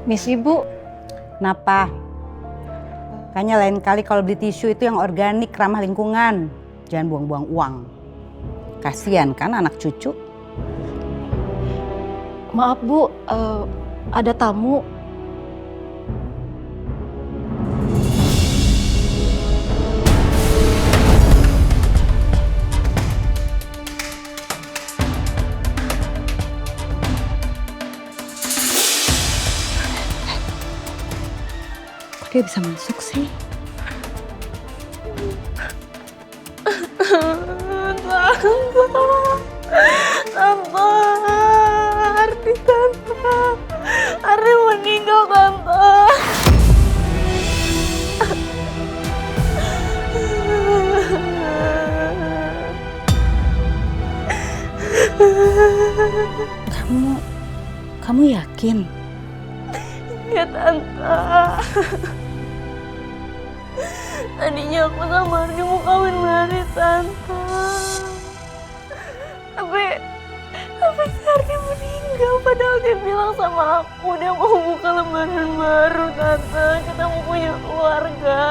Misi Bu. Kenapa? Kayaknya lain kali kalau beli tisu itu yang organik, ramah lingkungan. Jangan buang-buang uang. Kasian kan anak cucu. Maaf Bu, ada tamu. Kok dia bisa masuk sih? Tante, Ardi tante, Ardi meninggal tante. Kamu yakin? Ya tante. Tadinya aku sama Ardi mau kawin lari tante. Tapi si Ardi meninggal padahal dia bilang sama aku dia mau buka lembaran baru tante. Kita mau punya keluarga.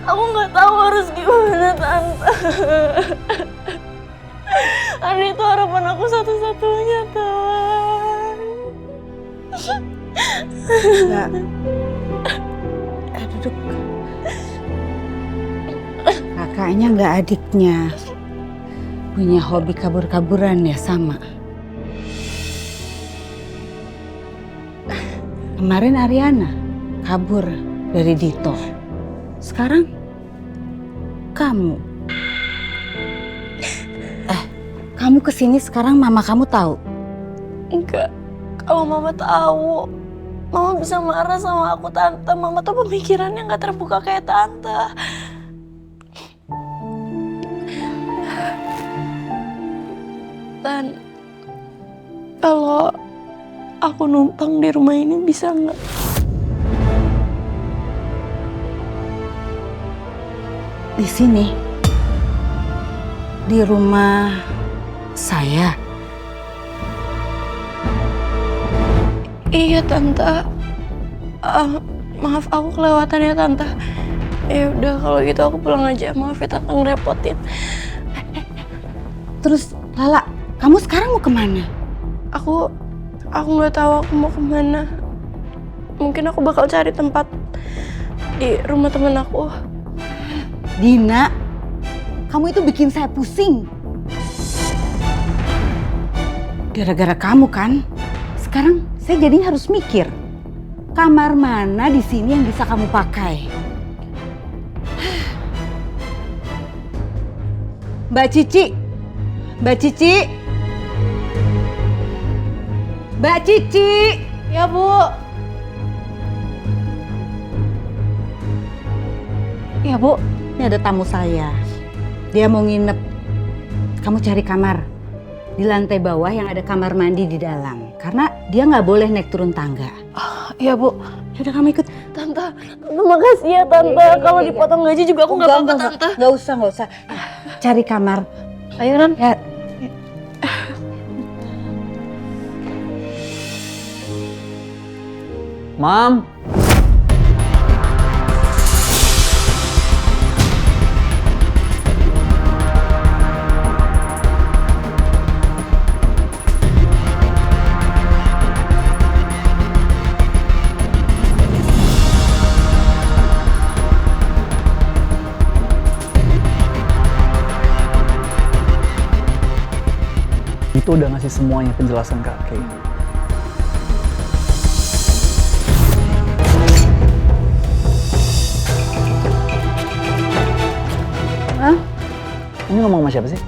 Aku nggak tahu harus gimana tante. Ardi itu harapan aku satu-satunya tante. Enggak. Duduk. Kakaknya nggak adiknya. Punya hobi kabur-kaburan ya sama. Kemarin Ariana kabur dari Dito. Sekarang kamu. Kamu kesini sekarang mama kamu tahu? Enggak. Kalau mama tahu, mama bisa marah sama aku tante. Mama tuh pemikirannya nggak terbuka kayak tante. Dan kalau aku numpang di rumah ini bisa nggak? Di sini, di rumah saya. Iya tante. Maaf aku kelewatan ya tante. Ya udah kalau gitu aku pulang aja. Maaf ya tante ngerepotin. Terus Lala, kamu sekarang mau kemana? Aku nggak tahu aku mau kemana. Mungkin aku bakal cari tempat di rumah temen aku. Dina, kamu itu bikin saya pusing. Gara-gara kamu kan, sekarang saya jadinya harus mikir. Kamar mana di sini yang bisa kamu pakai? Mbak Cici, Mbak Cici, Mbak Cici. Ya Bu. Ya Bu, ini ada tamu saya. Dia mau nginep. Kamu cari kamar di lantai bawah yang ada kamar mandi di dalam. Karena dia nggak boleh naik turun tangga. Iya Bu. Yaudah kamu ikut. Tante, makasih ya tante. Kalau dipotong gaji juga aku nggak apa-apa tante. Nggak usah. Cari kamar. Ayo Ran. Ya. Mam. Itu udah ngasih semuanya penjelasan ke Kay. Hah? Ini ngomong sama siapa sih?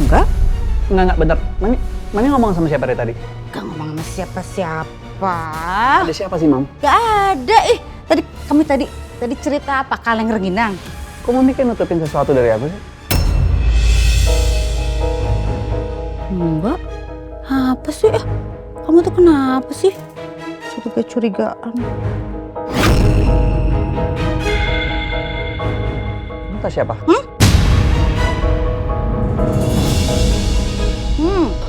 Enggak. Enggak, bentar. Mani ngomong sama siapa dari tadi? Gak ngomong sama siapa-siapa. Ada siapa sih, Mam? Gak ada. Kamu tadi cerita apa? Kaleng rengginang. Kok Mami kayak nutupin sesuatu dari aku sih? Enggak. Apa sih? Kamu tuh kenapa sih? Curiga-curigaan. Entah siapa?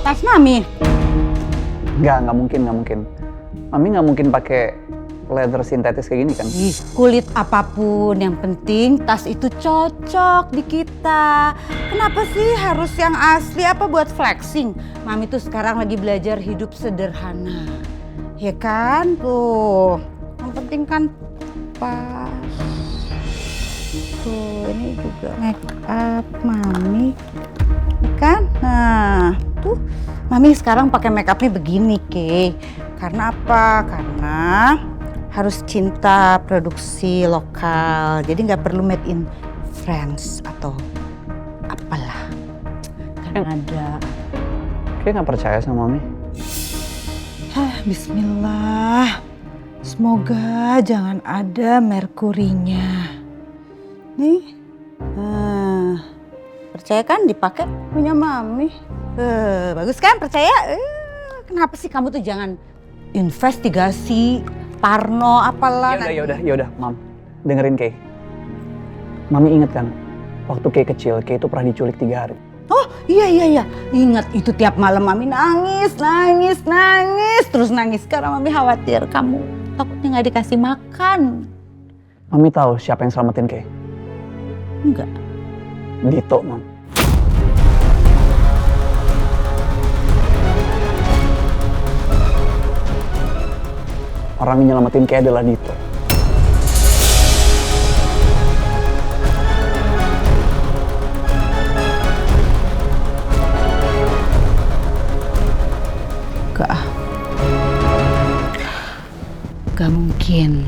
Tas Mami. Nggak mungkin. Mami nggak mungkin pakai leather sintetis kayak gini kan? Ih, kulit apapun, yang penting tas itu cocok di kita. Kenapa sih harus yang asli apa buat flexing? Mami tuh sekarang lagi belajar hidup sederhana. Ya kan tuh, yang penting kan pas. Tuh, ini juga make up Mami. Ya kan? Nah, tuh Mami sekarang pakai make upnya begini, Kay. Karena apa? Karena harus cinta produksi lokal. Jadi nggak perlu made in France atau apalah. Kan ada. Kayak nggak percaya sama Mami. Bismillah. Semoga jangan ada merkurinya. Nih. Percaya kan dipakai punya Mami. Bagus kan percaya? Kenapa sih kamu tuh jangan investigasi Parno apalah. Ya udah, Mam. Dengerin Kay. Mami inget kan, waktu Kay kecil, Kay itu pernah diculik 3 hari. Oh iya. Ingat itu tiap malam Mami nangis. Terus nangis karena Mami khawatir kamu takutnya nggak dikasih makan. Mami tahu siapa yang selamatin Kay? Enggak. Dito, Mam. Orang yang nyelamatin Kay adalah Dito. Gak mungkin.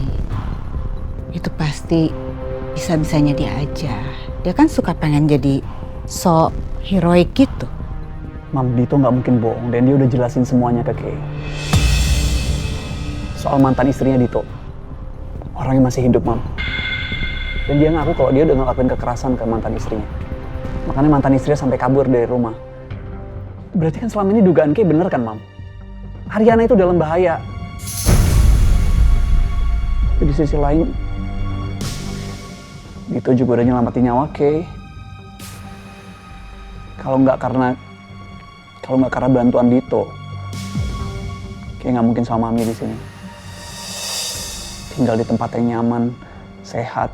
Itu pasti bisa-bisanya dia aja. Dia kan suka pengen jadi so heroik gitu. Mam, Dito nggak mungkin bohong dan dia udah jelasin semuanya ke Kay. Soal mantan istrinya Dito. Orangnya masih hidup, Mam. Dan dia ngaku kalau dia udah ngelakuin kekerasan ke mantan istrinya. Makanya mantan istrinya sampai kabur dari rumah. Berarti kan selama ini dugaan Kay bener kan, Mam? Ariana itu dalam bahaya. Tapi di sisi lain, Dito juga udah nyelamatin nyawa Kay. Kalau nggak karena bantuan Dito, Kay nggak mungkin sama Mami di sini. Tinggal di tempat yang nyaman, sehat,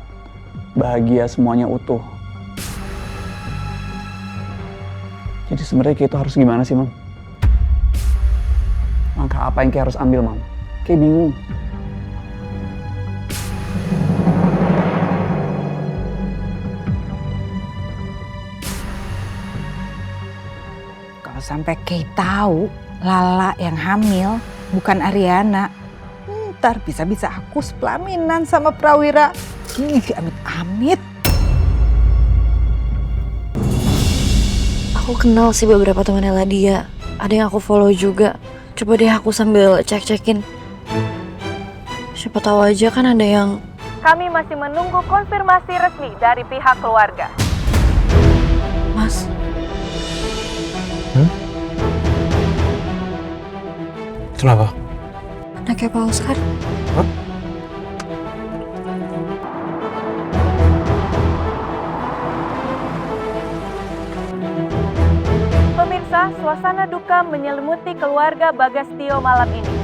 bahagia, semuanya utuh. Jadi sebenarnya Kay itu harus gimana sih, Mam? Langkah apa yang Kay harus ambil, Mam? Kay bingung. Kalau sampai Kay tahu Lala yang hamil bukan Ariana, ntar bisa-bisa aku sepelaminan sama Prawira. Ih, amit-amit. Aku kenal sih beberapa temannya Ladia. Ada yang aku follow juga. Coba deh aku sambil cek-cekin. Siapa tahu aja kan ada yang... Kami masih menunggu konfirmasi resmi dari pihak keluarga. Mas, Kenapa? anaknya Pak Oscar. Hah? Pemirsa, suasana duka menyelimuti keluarga Bagastio malam ini.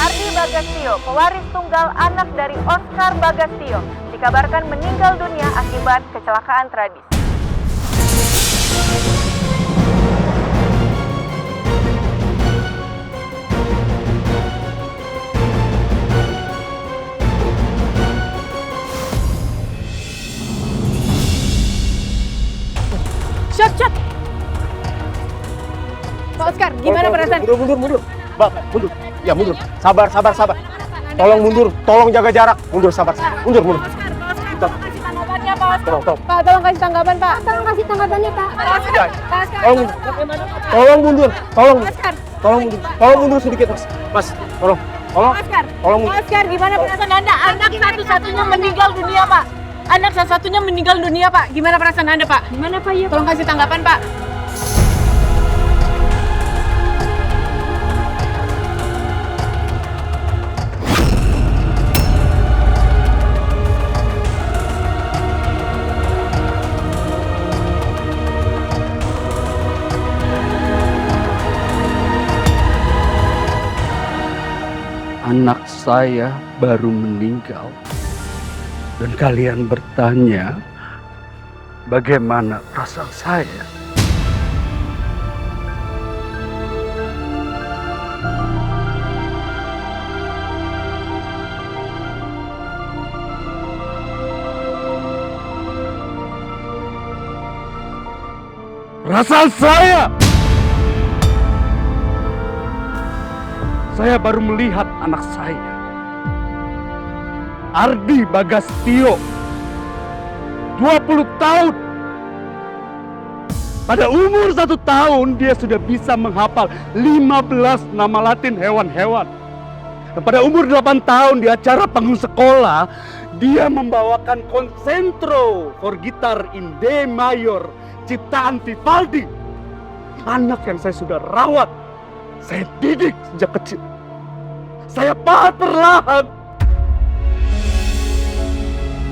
Ardi Bagastio, pewaris tunggal anak dari Oscar Bagastio, dikabarkan meninggal dunia akibat kecelakaan tragis. Shot. Pak Oscar, gimana perasaan? Mundur. Mbak, mundur. Ya mundur. Sabar. Tolong mundur, tolong jaga jarak. Mundur, sabar. Mundur. Kasih tanggapannya, Pak Oscar. Tolong. Pak, tolong kasih tanggapan, Pak. Tolong kasih tanggapannya, Pak. Ya. Pak Oscar. Tolong mundur. Tolong mundur. Oscar. Tolong mundur sedikit, Mas. Mas, tolong. Oscar. Tolong mundur. Oscar, gimana perasaan Anda? Anak satu-satunya meninggal dunia, Pak. Anak satu-satunya meninggal dunia, Pak. Gimana perasaan Anda, Pak? Gimana, Pak? Ya, tolong kasih tanggapan, Pak. saya baru meninggal. Dan kalian bertanya, bagaimana perasaan saya? Perasaan saya baru melihat anak saya, Ardi Bagastio, 20 tahun. Pada umur 1 tahun, dia sudah bisa menghafal 15 nama Latin hewan-hewan. Dan pada umur 8 tahun, di acara panggung sekolah, dia membawakan Concentro for Gitar in D Mayor, ciptaan Vivaldi. Anak yang saya sudah rawat, saya didik sejak kecil. Saya pahat perlahan.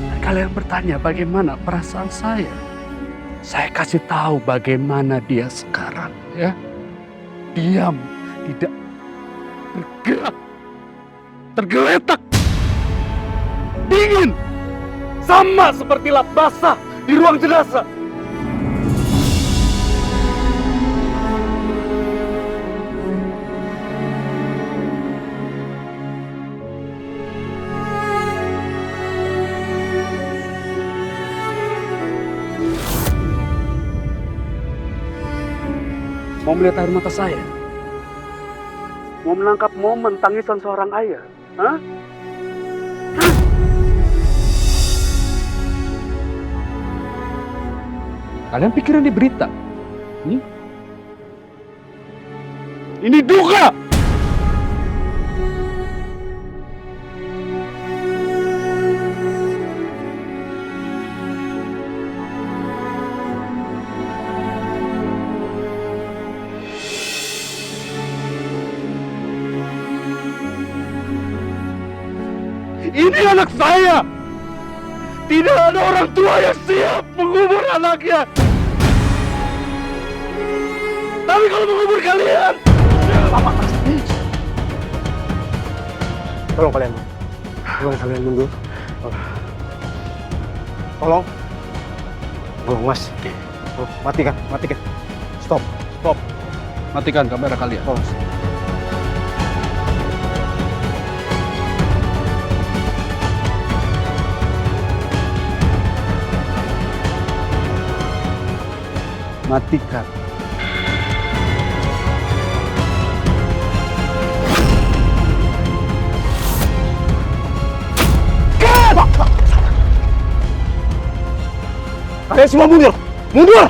Dan kalian bertanya bagaimana perasaan saya. Saya kasih tahu bagaimana dia sekarang, ya. Diam, tidak bergerak, tergeletak, dingin, sama seperti lap basah di ruang jenazah. Mau melihat air mata saya? Mau menangkap momen tangisan seorang ayah? Hah? Kalian pikir ini berita? Ini duka! Ini anak saya. Tidak ada orang tua yang siap mengubur anaknya. Tapi kalau mengubur kalian, Tolong kalian mundur. Tolong mas. Oh, matikan. Stop. matikan kamera kalian. Matikan. Kalian semua mundur! Mundur!